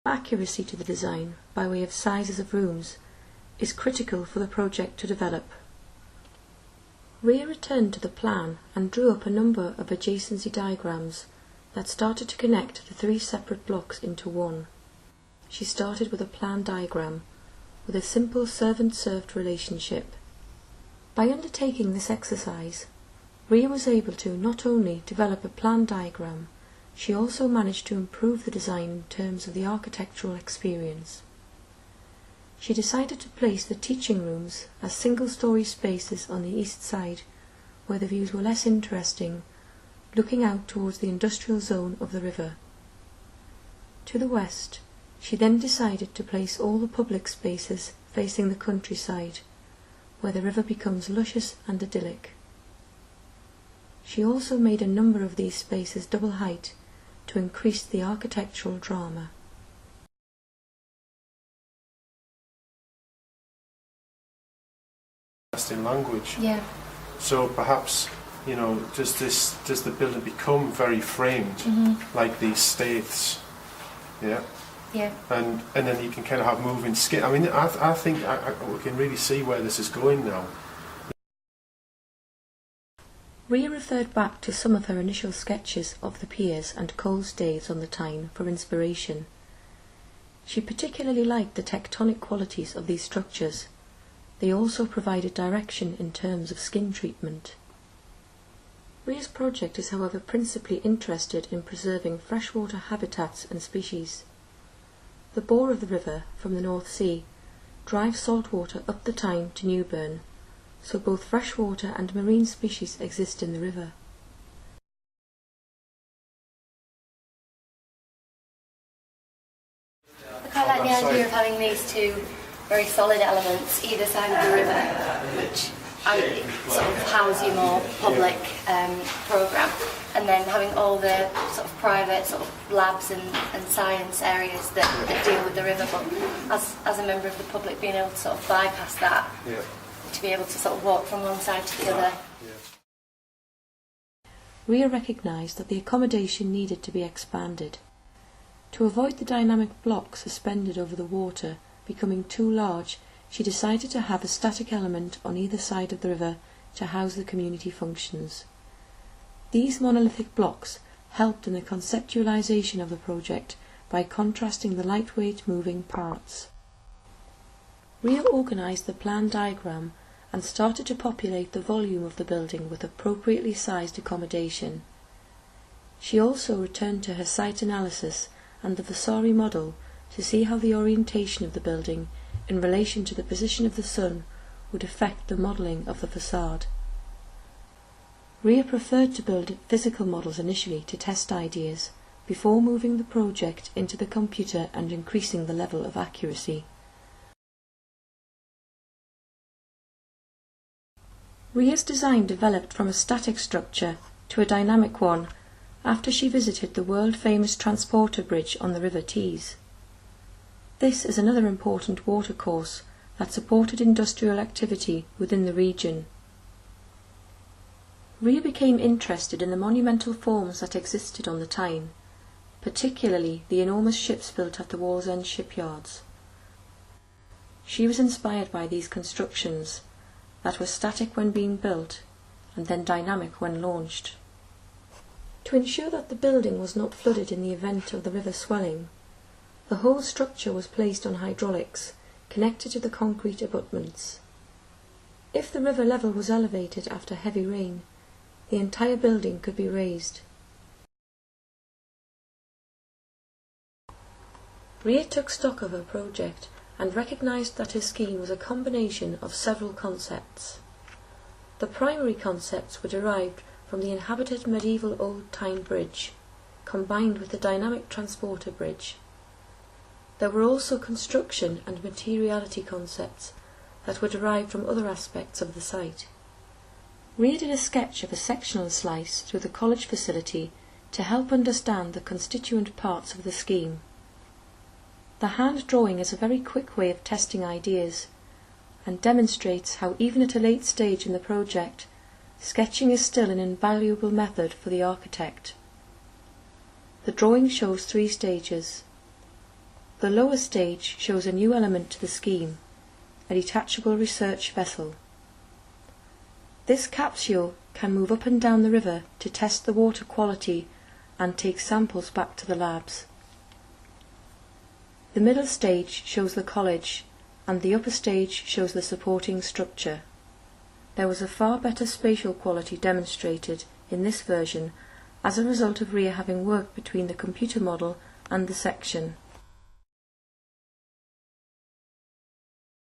Accuracy to the design, by way of sizes of rooms, is critical for the project to develop. Ria returned to the plan and drew up a number of adjacency diagrams that started to connect the three separate blocks into one. She started with a plan diagram, with a simple servant-served relationship. By undertaking this exercise, Ria was able to not only develop a plan diagram, she also managed to improve the design in terms of the architectural experience. She decided to place the teaching rooms as single-storey spaces on the east side, where the views were less interesting, looking out towards the industrial zone of the river. To the west, she then decided to place all the public spaces facing the countryside, where the river becomes luscious and idyllic. She also made a number of these spaces double height to increase the architectural drama. In language. Yeah. So perhaps, does the building become very framed, like these states? Yeah. Yeah. And then you can kind of have moving skin. I mean, I think we can really see where this is going now. Ria referred back to some of her initial sketches of the piers and coal staves on the Tyne for inspiration. She particularly liked the tectonic qualities of these structures. They also provided direction in terms of skin treatment. Ria's project is, however, principally interested in preserving freshwater habitats and species. The bore of the river from the North Sea drives salt water up the Tyne to Newburn, so both freshwater and marine species exist in the river. I quite like the idea of having these two very solid elements either side of the river, which sort of house your more public programme, and then having all the sort of private sort of labs and science areas that deal with the river, but as a member of the public being able to sort of bypass that, to be able to sort of walk from one side to the other. Ria recognised that the accommodation needed to be expanded. To avoid the dynamic block suspended over the water becoming too large, she decided to have a static element on either side of the river to house the community functions. These monolithic blocks helped in the conceptualisation of the project by contrasting the lightweight moving parts. Ria organised the plan diagram and started to populate the volume of the building with appropriately sized accommodation. She also returned to her site analysis and the Vasari model to see how the orientation of the building in relation to the position of the sun would affect the modelling of the facade. Ria preferred to build physical models initially to test ideas, before moving the project into the computer and increasing the level of accuracy. Ria's design developed from a static structure to a dynamic one after she visited the world-famous transporter bridge on the River Tees. This is another important watercourse that supported industrial activity within the region. Ria became interested in the monumental forms that existed on the Tyne, particularly the enormous ships built at the Wallsend shipyards. She was inspired by these constructions that were static when being built and then dynamic when launched. To ensure that the building was not flooded in the event of the river swelling, the whole structure was placed on hydraulics connected to the concrete abutments. If the river level was elevated after heavy rain, the entire building could be raised. Ria took stock of her project and recognised that her scheme was a combination of several concepts. The primary concepts were derived from the inhabited medieval Old Tyne Bridge, combined with the dynamic transporter bridge. There were also construction and materiality concepts that were derived from other aspects of the site. Ria did a sketch of a sectional slice through the college facility to help understand the constituent parts of the scheme. The hand drawing is a very quick way of testing ideas and demonstrates how even at a late stage in the project, sketching is still an invaluable method for the architect. The drawing shows 3 stages. The The lower stage shows a new element to the scheme, a detachable research vessel. This capsule can move up and down the river to test the water quality and take samples back to the labs. The middle stage shows the college, and the upper stage shows the supporting structure. There was a far better spatial quality demonstrated in this version as a result of RIA having worked between the computer model and the section.